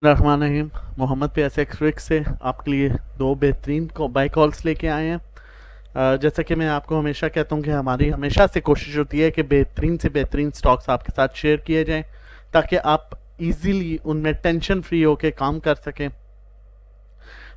रहमान रहीम। मोहम्मद पे S x से आपके लिए दो बेहतरीन बाई कॉल्स लेके आए हैं। जैसा कि मैं आपको हमेशा कहता हूँ कि हमारी हमेशा से कोशिश होती है कि बेहतरीन से बेहतरीन स्टॉक्स आपके साथ शेयर किए जाएं ताकि आप इजीली उनमें टेंशन फ्री होकर काम कर सकें।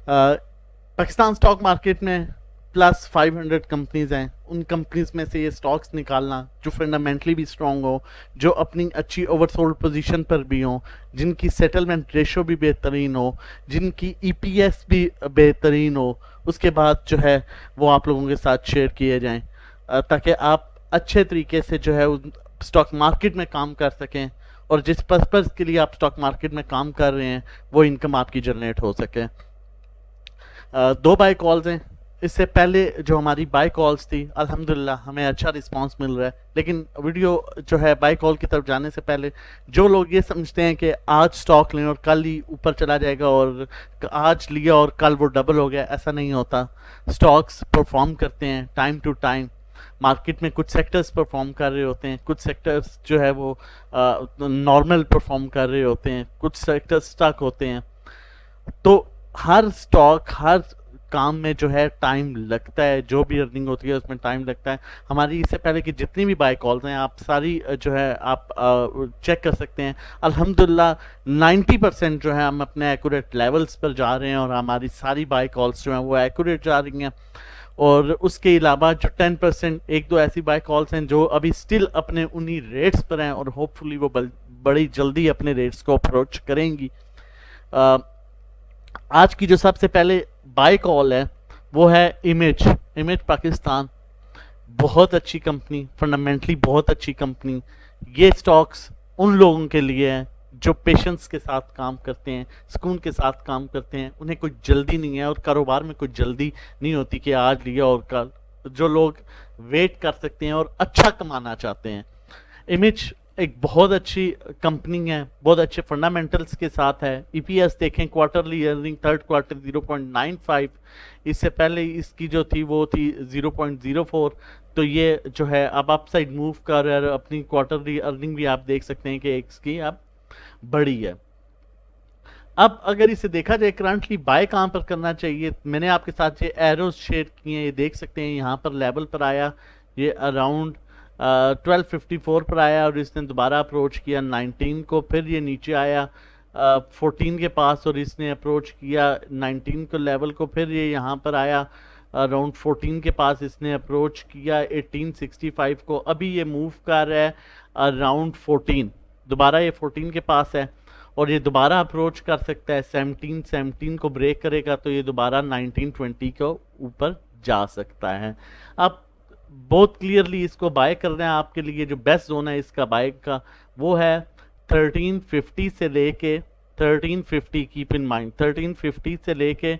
पाकिस्तान स्टॉक मार्केट में प्लस 500 कंपनीज हैं। उन कंपनीज में से ये स्टॉक्स निकालना जो फंडामेंटली भी स्ट्रांग हो, जो अपनी अच्छी ओवरसोल्ड पोजीशन पर भी हो, जिनकी सेटलमेंट रेशो भी बेहतरीन हो, जिनकी ईपीएस भी बेहतरीन हो, उसके बाद जो है वो आप लोगों के साथ शेयर किए जाएं ताकि आप अच्छे तरीके से जो है उस स्टॉक मार्केट में काम कर सकें और जिस पर्पज़ के लिए आप स्टॉक मार्केट में काम कर रहे हैं वो इनकम आपकी जनरेट हो सके। दो बाय कॉल्स हैं। इससे पहले जो हमारी बाय कॉल्स थी अल्हम्दुलिल्लाह हमें अच्छा रिस्पांस मिल रहा है, लेकिन वीडियो जो है बाय कॉल की तरफ जाने से पहले जो लोग ये समझते हैं कि आज स्टॉक लें और कल ही ऊपर चला जाएगा और आज लिया और कल वो डबल हो गया, ऐसा नहीं होता। स्टॉक्स परफॉर्म करते हैं टाइम टू टाइम। मार्केट में कुछ सेक्टर्स परफॉर्म कर रहे होते हैं, कुछ सेक्टर्स जो है वो नॉर्मल परफॉर्म कर रहे होते हैं, कुछ सेक्टर्स स्टक होते हैं। तो हर स्टॉक हर काम में जो है टाइम लगता है, जो भी अर्निंग होती है उसमें टाइम लगता है। हमारी इससे पहले की जितनी भी बाय कॉल्स हैं आप सारी जो है आप चेक कर सकते हैं। अल्हम्दुलिल्लाह 90% जो है हम अपने एक्यूरेट लेवल्स पर जा रहे हैं और हमारी सारी बाय कॉल्स जो हैं वो एक्यूरेट जा रही हैं। और उसके अलावा जो 10% एक दो ऐसी बाय कॉल्स हैं जो अभी स्टिल अपने उन्हीं रेट्स पर हैं और होपफुली वो बड़ी जल्दी अपने रेट्स को अप्रोच करेंगी। आज की जो सबसे पहले बाय कॉल है वो है इमेज इमेज पाकिस्तान। बहुत अच्छी कंपनी, फंडामेंटली बहुत अच्छी कंपनी। ये स्टॉक्स उन लोगों के लिए हैं जो पेशेंस के साथ काम करते हैं, सुकून के साथ काम करते हैं। उन्हें कोई जल्दी नहीं है और कारोबार में कोई जल्दी नहीं होती कि आज लिया और कल। जो लोग वेट कर सकते हैं और अच्छा कमाना चाहते हैं। इमेज एक बहुत अच्छी कंपनी है, बहुत अच्छे फंडामेंटल्स के साथ है। ईपीएस देखें, क्वार्टरली अर्निंग थर्ड क्वार्टर 0.95, इससे पहले इसकी जो थी वो थी 0.04। तो ये जो है अब अपसाइड मूव कर रहा है। अपनी क्वार्टरली अर्निंग भी आप देख सकते हैं कि इसकी अब बड़ी है। अब अगर इसे देखा जाए करंटली बाय कहाँ पर करना चाहिए, मैंने आपके साथ ये एरोज शेयर किए हैं, ये देख सकते हैं। यहाँ पर लेवल पर आया, ये अराउंड 1254 पर आया और इसने दोबारा अप्रोच किया 19 को। फिर ये नीचे आया 14 के पास और इसने अप्रोच किया 19 को लेवल को। फिर ये यहाँ पर आया अराउंड 14 के पास, इसने अप्रोच किया 1865 को। अभी ये मूव कर रहा है अराउंड 14, दोबारा ये 14 के पास है और ये दोबारा अप्रोच कर सकता है 17 को ब्रेक करेगा तो ये दोबारा 1920 को ऊपर जा सकता है। अब बहुत क्लियरली इसको बाय करना है। आपके लिए जो बेस्ट जोन है इसका बाय का वो है 1350 से लेके 1350, कीप इन माइंड 1350 से लेके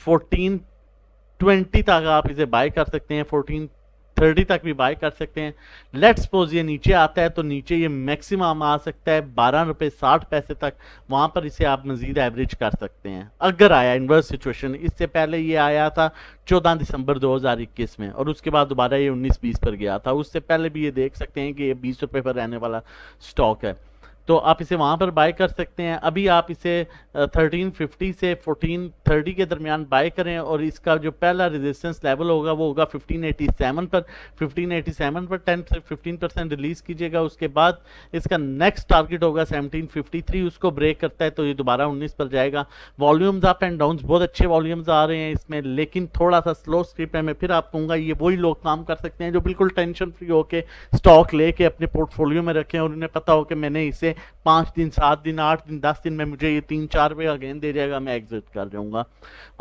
1420 तक आप इसे बाय कर सकते हैं। 1430 तक भी बाय कर सकते हैं। लेट्स सपोज ये नीचे आता है तो नीचे ये मैक्सिमम आ सकता है 12 रुपये 60 पैसे तक। वहां पर इसे आप मजीद एवरेज कर सकते हैं अगर आया इन्वर्स सिचुएशन। इससे पहले ये आया था 14 दिसंबर 2021 में और उसके बाद दोबारा ये 19-20 पर गया था। उससे पहले भी ये देख सकते हैं कि ये 20 रुपये पर रहने वाला स्टॉक है, तो आप इसे वहां पर बाय कर सकते हैं। अभी आप इसे 1350 से 1430 के दरमियान बाय करें और इसका जो पहला रेजिस्टेंस लेवल होगा वो होगा 1587 पर। 1587 पर 10 से 15% रिलीज कीजिएगा। उसके बाद इसका नेक्स्ट टारगेट होगा 1753, उसको ब्रेक करता है तो ये दोबारा 19 पर जाएगा। वॉल्यूम्स अप एंड डाउन, बहुत अच्छे वॉल्यूम्स आ रहे हैं इसमें, लेकिन थोड़ा सा स्लो स्क्रिप्ट है। मैं फिर आप कहूँगा ये वही लोग काम कर सकते हैं जो बिल्कुल टेंशन फ्री होकर स्टॉक लेके अपने पोर्टफोलियो में रखें और उन्हें पता हो कि मैंने इसे 5 दिन 7 दिन 8 दिन 10 दिन में मुझे ये 3-4 रुपये का गेन दे जाएगा, मैं एग्जिट कर जाऊंगा।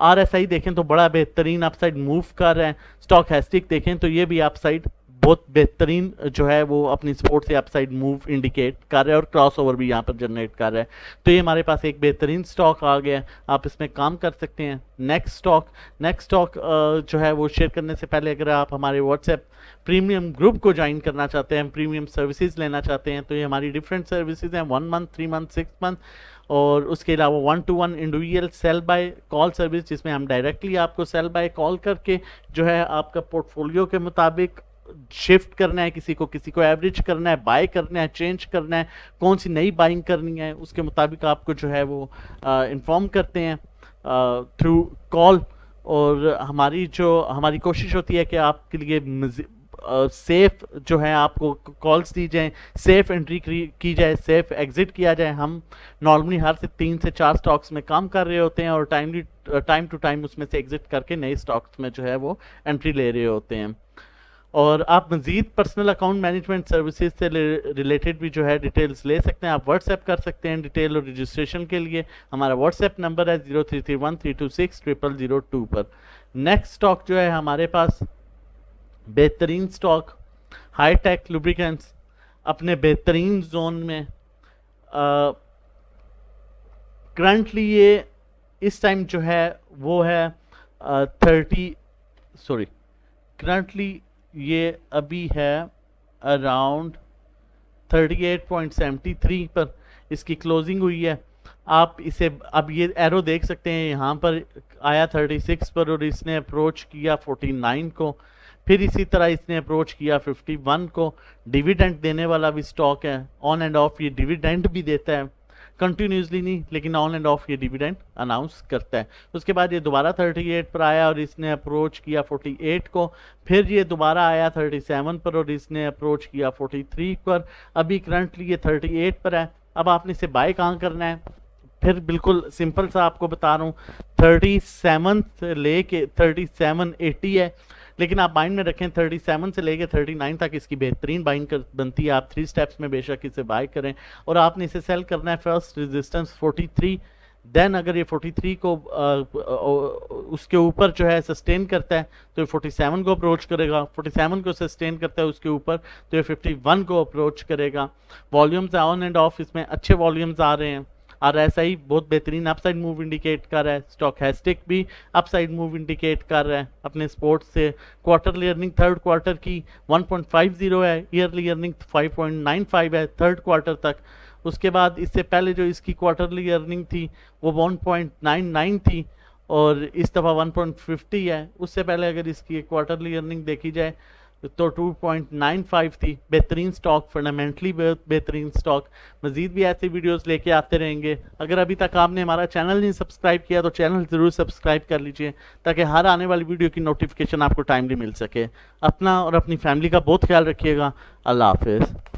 आरएसआई देखें तो बड़ा बेहतरीन अपसाइड मूव कर रहे हैं। स्टॉक हैस्टिक देखें तो ये भी अपसाइड बहुत बेहतरीन जो है वो अपनी सपोर्ट से अपसाइड मूव इंडिकेट कर रहे हैं और क्रॉस ओवर भी यहाँ पर जनरेट कर रहे हैं। तो ये हमारे पास एक बेहतरीन स्टॉक आ गया है, आप इसमें काम कर सकते हैं। नेक्स्ट स्टॉक जो है वो शेयर करने से पहले अगर आप हमारे व्हाट्सएप प्रीमियम ग्रुप को ज्वाइन करना चाहते हैं, प्रीमियम सर्विसेज लेना चाहते हैं, तो ये हमारी डिफरेंट सर्विसेज हैं 1 मंथ 3 मंथ 6 मंथ और उसके अलावा 1-to-1 individual sell by call service, जिसमें हम डायरेक्टली आपको सेल बाय कॉल करके जो है आपका पोर्टफोलियो के मुताबिक शिफ्ट करना है, किसी को एवरेज करना है, बाय करना है, चेंज करना है, कौन सी नई बाइंग करनी है, उसके मुताबिक आपको जो है वो इन्फॉर्म करते हैं थ्रू कॉल। और हमारी कोशिश होती है कि आपके लिए सेफ जो है आपको कॉल्स दी जाएं, सेफ एंट्री की जाए, सेफ एग्जिट किया जाए। हम नॉर्मली हर से 3 से 4 स्टॉक्स में काम कर रहे होते हैं और टाइम टू टाइम उसमें से एग्जिट करके नए स्टॉक्स में जो है वो एंट्री ले रहे होते हैं। और आप मज़ीद पर्सनल अकाउंट मैनेजमेंट सर्विसेज से रिलेटेड भी जो है डिटेल्स ले सकते हैं। आप व्हाट्सएप कर सकते हैं डिटेल और रजिस्ट्रेशन के लिए। हमारा व्हाट्सएप नंबर है 0331326002 पर। नेक्स्ट स्टॉक जो है हमारे पास बेहतरीन स्टॉक हाईटेक लुब्रिकेंट्स अपने बेहतरीन जोन में करंटली ये इस टाइम जो है वो है करंटली ये अभी है अराउंड 38.73 पर इसकी क्लोजिंग हुई है। आप इसे अब ये एरो देख सकते हैं, यहाँ पर आया 36 पर और इसने अप्रोच किया 49 को, फिर इसी तरह इसने अप्रोच किया 51 को। डिविडेंड देने वाला भी स्टॉक है, ऑन एंड ऑफ ये डिविडेंड भी देता है, कंटिन्यूसली नहीं लेकिन ऑन एंड ऑफ ये डिविडेंड अनाउंस करता है। उसके बाद ये दोबारा 38 पर आया और इसने अप्रोच किया 48 को, फिर ये दोबारा आया 37 पर और इसने अप्रोच किया 43 पर। अभी करंटली ये 38 पर है। अब आपने इसे बाय कहाँ करना है, फिर बिल्कुल सिंपल सा आपको बता रहा हूँ, 37 से लेके 3780 है, लेकिन आप बाइंड में रखें 37 से लेके 39 तक इसकी बेहतरीन बाइंड बनती है। आप 3 स्टेप्स में बेशक इसे बाय करें और आपने इसे सेल करना है फर्स्ट रेजिस्टेंस 43, देन अगर ये 43 को उसके ऊपर जो है सस्टेन करता है तो ये 47 को अप्रोच करेगा, 47 को सस्टेन करता है उसके ऊपर तो ये 51 को अप्रोच करेगा। वॉल्यूम्स ऑन एंड ऑफ इसमें अच्छे वॉल्यूम्स आ रहे हैं। RSI बहुत बेहतरीन अपसाइड मूव इंडिकेट कर रहा है, स्टॉकेस्टिक भी अपसाइड मूव इंडिकेट कर रहा है अपने स्पोर्ट्स से। क्वार्टरली अर्निंग थर्ड क्वार्टर की 1.50 है, ईयरली अर्निंग 5.95 है थर्ड क्वार्टर तक। उसके बाद इससे पहले जो इसकी क्वार्टरली अर्निंग थी वो 1.99 थी और इस दफ़ा 1.50 है। उससे पहले अगर इसकी क्वार्टरली अर्निंग देखी जाए तो 2.95 थी। बेहतरीन स्टॉक, फंडामेंटली बेहतरीन स्टॉक। मज़ीद भी ऐसे वीडियोस लेके आते रहेंगे। अगर अभी तक आपने हमारा चैनल नहीं सब्सक्राइब किया तो चैनल ज़रूर सब्सक्राइब कर लीजिए ताकि हर आने वाली वीडियो की नोटिफिकेशन आपको टाइमली मिल सके। अपना और अपनी फैमिली का बहुत ख्याल रखिएगा। अल्लाह हाफिज़।